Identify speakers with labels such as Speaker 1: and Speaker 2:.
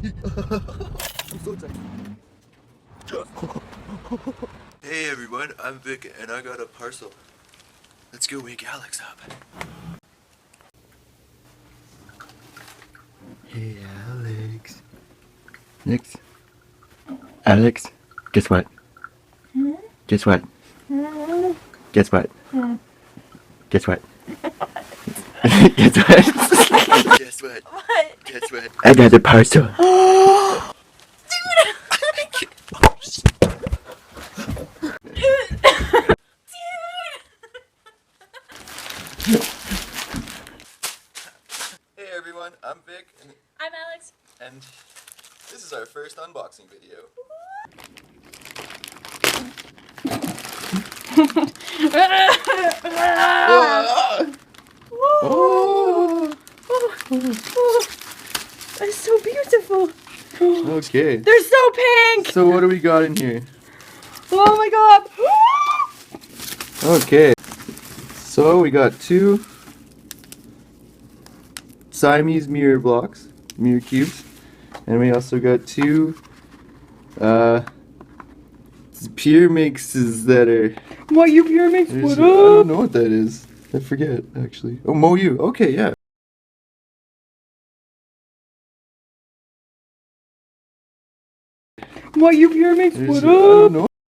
Speaker 1: I'm so excited. Hey everyone, I'm Vic and I got a parcel. Let's go wake Alex up. Hey Alex. Alex, guess what? Guess what? Guess what? Guess what? Guess what? Guess what?
Speaker 2: What?
Speaker 1: Guess what? I got a parcel. Hey everyone, I'm Vic and
Speaker 2: I'm Alex.
Speaker 1: And this is our first unboxing video.
Speaker 2: Oh. It's so beautiful.
Speaker 1: Okay.
Speaker 2: They're so pink.
Speaker 1: So what do we got in here?
Speaker 2: Oh my god.
Speaker 1: Okay. So we got 2 Siamese mirror blocks, mirror cubes, and we also got 2 pure mixes that are.
Speaker 2: What you pure mix?
Speaker 1: I
Speaker 2: What
Speaker 1: don't
Speaker 2: up?
Speaker 1: know what that is. I forget actually. Oh, Moyu. Okay, yeah.
Speaker 2: What you pure mix? What
Speaker 1: I don't
Speaker 2: up?
Speaker 1: know.